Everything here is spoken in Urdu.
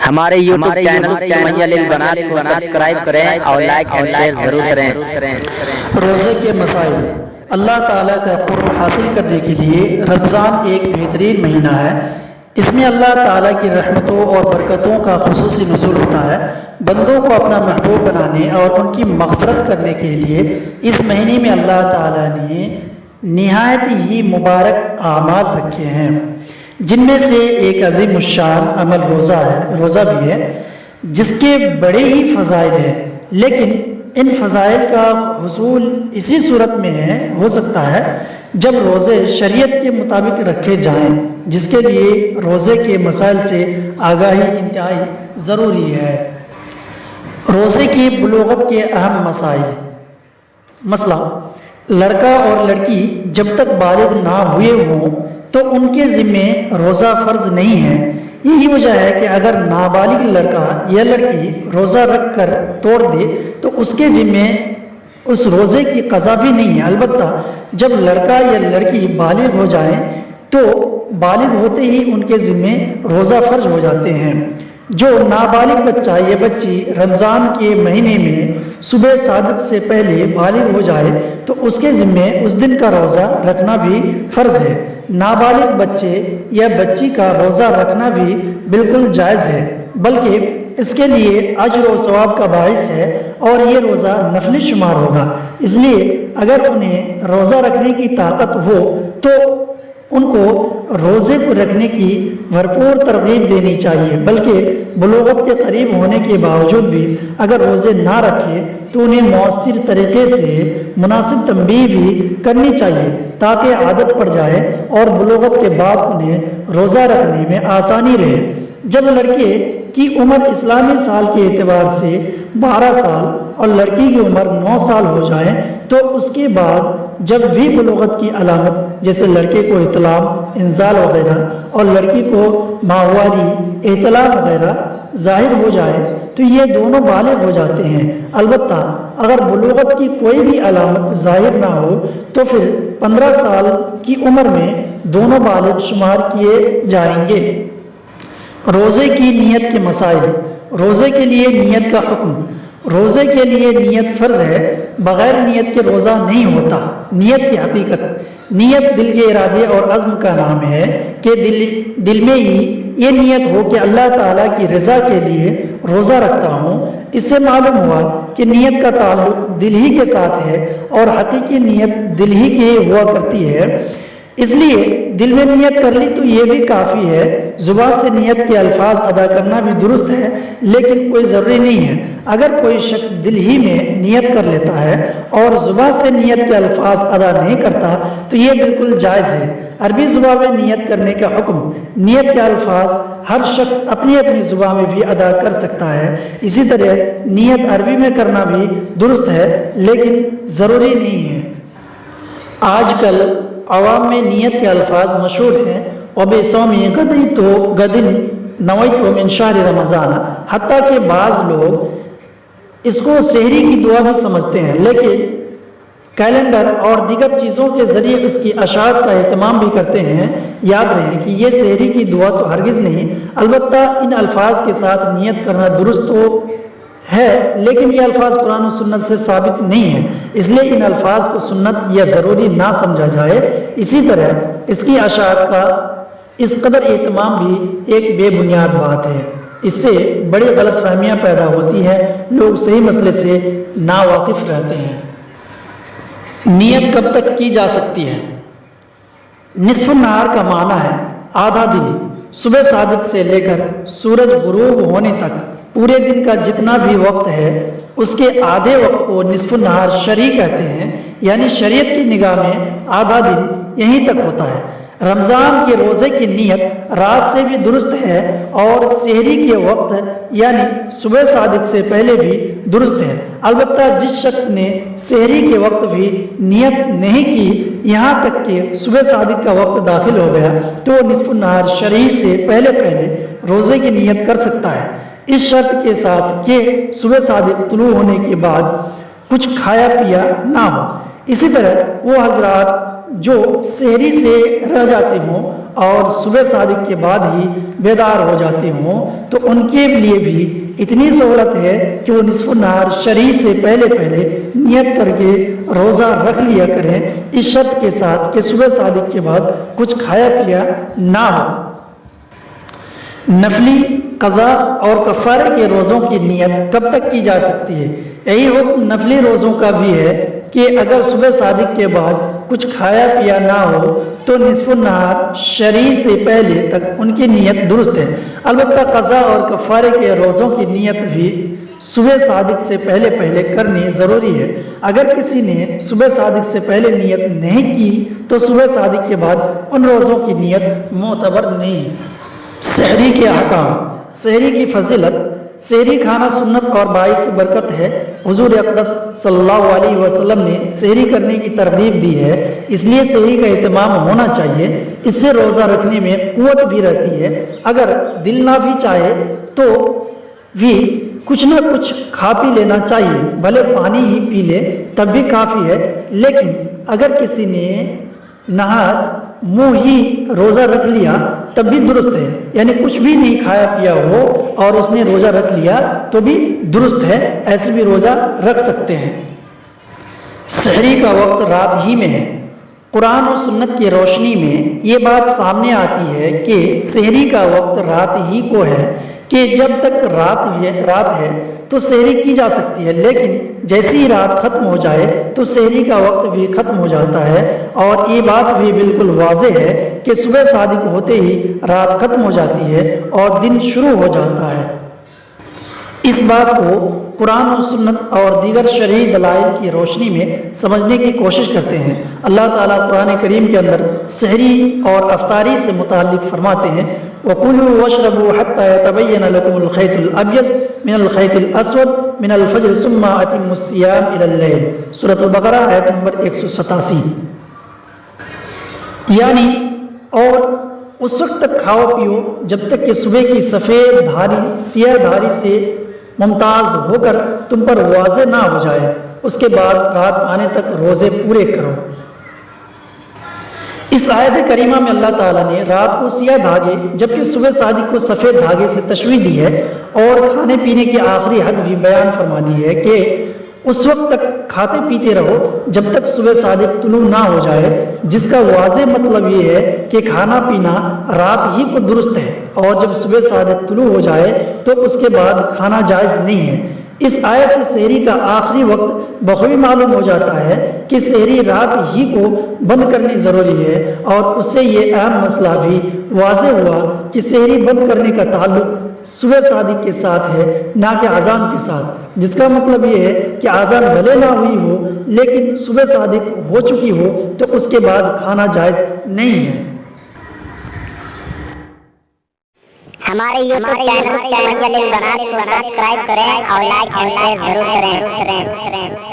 ہمارے YouTube چینل سمیہ للبنات کو سبسکرائب کریں اور لائک اور شیئر ضرور کریں۔ روزے کے مسائل۔ اللہ تعالیٰ کا قرب حاصل کرنے کے لیے رمضان ایک بہترین مہینہ ہے۔ اس میں اللہ تعالیٰ کی رحمتوں اور برکتوں کا خصوصی نزول ہوتا ہے۔ بندوں کو اپنا محبوب بنانے اور ان کی مغفرت کرنے کے لیے اس مہینے میں اللہ تعالیٰ نے نہایت ہی مبارک اعمال رکھے ہیں، جن میں سے ایک عظیم الشان عمل روزہ بھی ہے، جس کے بڑے ہی فضائل ہیں۔ لیکن ان فضائل کا حصول اسی صورت میں ہو سکتا ہے جب روزے شریعت کے مطابق رکھے جائیں، جس کے لیے روزے کے مسائل سے آگاہی انتہائی ضروری ہے۔ روزے کی بلوغت کے اہم مسائل۔ مسئلہ: لڑکا اور لڑکی جب تک بالغ نہ ہوئے ہوں تو ان کے ذمے روزہ فرض نہیں ہے۔ یہی وجہ ہے کہ اگر نابالغ لڑکا یا لڑکی روزہ رکھ کر توڑ دے تو اس کے ذمے اس روزے کی قضا بھی نہیں ہے۔ البتہ جب لڑکا یا لڑکی بالغ ہو جائیں تو بالغ ہوتے ہی ان کے ذمے روزہ فرض ہو جاتے ہیں۔ جو نابالغ بچہ یا بچی رمضان کے مہینے میں صبح صادق سے پہلے بالغ ہو جائے تو اس کے ذمے اس دن کا روزہ رکھنا بھی فرض ہے۔ نابالغ بچے یا بچی کا روزہ رکھنا بھی بالکل جائز ہے، بلکہ اس کے لیے اجر و ثواب کا باعث ہے اور یہ روزہ نفلی شمار ہوگا۔ اس لیے اگر انہیں روزہ رکھنے کی طاقت ہو تو ان کو روزے کو رکھنے کی بھرپور ترغیب دینی چاہیے، بلکہ بلوغت کے قریب ہونے کے باوجود بھی اگر روزے نہ رکھے تو انہیں مؤثر طریقے سے مناسب تنبیہ بھی کرنی چاہیے تاکہ عادت پڑ جائے اور بلوغت کے بعد انہیں روزہ رکھنے میں آسانی رہے۔ جب لڑکے کی عمر اسلامی سال کے اعتبار سے 12 سال اور لڑکی کی عمر 9 سال ہو جائے تو اس کے بعد جب بھی بلوغت کی علامت جیسے لڑکے کو احتلام، انزال وغیرہ اور لڑکی کو ماہواری، احتلام وغیرہ ظاہر ہو جائے تو یہ دونوں بالغ ہو جاتے ہیں۔ البتہ اگر بلوغت کی کوئی بھی علامت ظاہر نہ ہو تو پھر 15 سال کی عمر میں دونوں بالغ شمار کیے جائیں گے۔ روزے کی نیت کے مسائل۔ روزے کے لیے نیت کا حکم۔ روزے کے لیے نیت فرض ہے، بغیر نیت کے روزہ نہیں ہوتا۔ نیت کی حقیقت: نیت دل کے ارادے اور عزم کا نام ہے کہ دل میں ہی یہ نیت ہو کہ اللہ تعالیٰ کی رضا کے لیے روزہ رکھتا ہوں۔ اس سے معلوم ہوا کہ نیت کا تعلق دل ہی کے ساتھ ہے اور حقیقی نیت دل ہی کی ہوا کرتی ہے۔ اس لیے دل میں نیت کر لی تو یہ بھی کافی ہے۔ زبان سے نیت کے الفاظ ادا کرنا بھی درست ہے، لیکن کوئی ضروری نہیں ہے۔ اگر کوئی شخص دل ہی میں نیت کر لیتا ہے اور زبان سے نیت کے الفاظ ادا نہیں کرتا تو یہ بالکل جائز ہے۔ عربی زبان میں نیت کرنے کا حکم: نیت کے الفاظ ہر شخص اپنی اپنی زبان میں بھی ادا کر سکتا ہے۔ اسی طرح نیت عربی میں کرنا بھی درست ہے، لیکن ضروری نہیں ہے۔ آج کل عوام میں نیت کے الفاظ مشہور ہیں: وَبِصَوْمِ غَدٍ نَوَيْتُ مِنْ شَهْرِ رَمَضَانَ، حتیٰ کہ بعض لوگ اس کو سحری کی دعا بھی سمجھتے ہیں، لیکن کیلنڈر اور دیگر چیزوں کے ذریعے اس کی اشاعت کا اہتمام بھی کرتے ہیں۔ یاد رہے کہ یہ سحری کی دعا تو ہرگز نہیں، البتہ ان الفاظ کے ساتھ نیت کرنا درست تو ہے، لیکن یہ الفاظ قرآن و سنت سے ثابت نہیں ہے، اس لیے ان الفاظ کو سنت یا ضروری نہ سمجھا جائے۔ اسی طرح اس کی اشاعت کا اس قدر اہتمام بھی ایک بے بنیاد بات ہے۔ اس سے بڑی غلط فہمیاں پیدا ہوتی ہیں، لوگ صحیح مسئلے سے ناواقف رہتے ہیں۔ نیت کب تک کی جا سکتی ہے؟ نصف النہار کا معنی ہے آدھا دن، صبح صادق سے لے کر سورج غروب ہونے تک پورے دن کا جتنا بھی وقت ہے اس کے آدھے وقت کو نصف النہار شرعی کہتے ہیں، یعنی شریعت کی نگاہ میں آدھا دن یہیں تک ہوتا ہے۔ رمضان کے روزے کی نیت رات سے بھی درست ہے اور سحری کے وقت یعنی صبح صادق سے پہلے بھی درست ہے۔ البتہ جس شخص نے سحری کے وقت بھی نیت نہیں کی، یہاں تک کہ صبح صادق کا وقت داخل ہو گیا تو وہ نصف النہار شرعی سے پہلے روزے کی نیت کر سکتا ہے، اس شرط کے ساتھ کہ صبح صادق طلوع ہونے کے بعد کچھ کھایا پیا نہ ہو۔ اسی طرح وہ حضرات جو سحری سے رہ جاتے ہوں اور صبح صادق کے بعد ہی بیدار ہو جاتے ہوں تو ان کے لیے بھی اتنی سہولت ہے کہ وہ نصف النہار شروع سے پہلے نیت کر کے روزہ رکھ لیا کریں، اس شرط کے ساتھ کہ صبح صادق کے بعد کچھ کھایا پیا نہ ہو۔ نفلی، قضا اور کفارے کے روزوں کی نیت کب تک کی جا سکتی ہے؟ یہی حکم نفلی روزوں کا بھی ہے کہ اگر صبح صادق کے بعد کچھ کھایا پیا نہ ہو تو نصف النہار شروع سے پہلے تک ان کی نیت درست ہے۔ البتہ قضا اور کفارے کے روزوں کی نیت بھی صبح صادق سے پہلے کرنی ضروری ہے۔ اگر کسی نے صبح صادق سے پہلے نیت نہیں کی تو صبح صادق کے بعد ان روزوں کی نیت معتبر نہیں ہے۔ سحری کے احکام، سحری کی فضیلت، سحری کھانا سنت اور باعث برکت ہے۔ حضور اقدس صلی اللہ علیہ وسلم نے سحری کرنے کی ترغیب دی ہے، اس لیے سحری کا اہتمام ہونا چاہیے، اس سے روزہ رکھنے میں قوت بھی رہتی ہے۔ اگر دل نہ بھی چاہے تو بھی کچھ نہ کچھ کھا پی لینا چاہیے، بھلے پانی ہی پی لے تب بھی کافی ہے، لیکن اگر کسی نے نہایت منہ ہی روزہ رکھ لیا تب بھی درست ہے، یعنی کچھ بھی نہیں کھایا پیا ہو اور اس نے روزہ رکھ لیا تو بھی درست ہے، ایسے بھی روزہ رکھ سکتے ہیں۔ سحری کا وقت رات ہی میں ہے۔ قرآن و سنت کی روشنی میں یہ بات سامنے آتی ہے کہ سحری کا وقت رات ہی کو ہے، کہ جب تک رات ہے تو سحری کی جا سکتی ہے، لیکن جیسی ہی رات ختم ہو جائے تو سحری کا وقت بھی ختم ہو جاتا ہے، اور یہ بات بھی بالکل واضح ہے کہ صبح صادق ہوتے ہی رات ختم ہو جاتی ہے اور دن شروع ہو جاتا ہے۔ اس بات کو قرآن و سنت اور دیگر شرعی دلائل کی روشنی میں سمجھنے کی کوشش کرتے ہیں۔ اللہ تعالیٰ قرآن کریم کے اندر سحری اور افطاری سے متعلق فرماتے ہیں وَكُلُوا وَاشْرَبُوا حَتَّى يَتَبَيَّنَ لَكُمُ الْخَيْطُ الْأَبْيَضُ مِنَ الْخَيْطِ الْأَسْوَدِ مِنَ الْفَجْرِ ثُمَّ أَتِمُّوا الصِّيَامَ إِلَى اللَّيْلِ، سورۃ البقرہ آیت نمبر 187۔ یعنی اور اس وقت تک کھاؤ پیو جب تک کہ صبح کی سفید دھاری سیاہ دھاری سے ممتاز ہو کر تم پر واضح نہ ہو جائے، اس کے بعد رات آنے تک روزے پورے کرو۔ اس آیت کریمہ میں اللہ تعالیٰ نے رات کو سیاہ دھاگے جبکہ صبح صادق کو سفید دھاگے سے تشبیہ دی ہے، اور کھانے پینے کی آخری حد بھی بیان فرما دی ہے کہ اس وقت تک کھاتے پیتے رہو جب تک صبح صادق طلوع نہ ہو جائے، جس کا واضح مطلب یہ ہے کہ کھانا پینا رات ہی کو درست ہے، اور جب صبح صادق طلوع ہو جائے تو اس کے بعد کھانا جائز نہیں ہے۔ اس آیت سے سحری کا آخری وقت بخوبی معلوم ہو جاتا ہے کہ سحری رات ہی کو بند کرنی ضروری ہے، اور اس سے یہ اہم مسئلہ بھی واضح ہوا کہ سحری بند کرنے کا تعلق صبح صادق کے ساتھ ہے، نہ کہ اذان کے ساتھ، جس کا مطلب یہ ہے کہ اذان بھلے نہ ہوئی ہو لیکن صبح صادق ہو چکی ہو تو اس کے بعد کھانا جائز نہیں ہے۔ ہمارے یوٹیوب چینل سمجھ بنات کو سبسکرائب کریں اور لائک اور شیئر ضرور کریں۔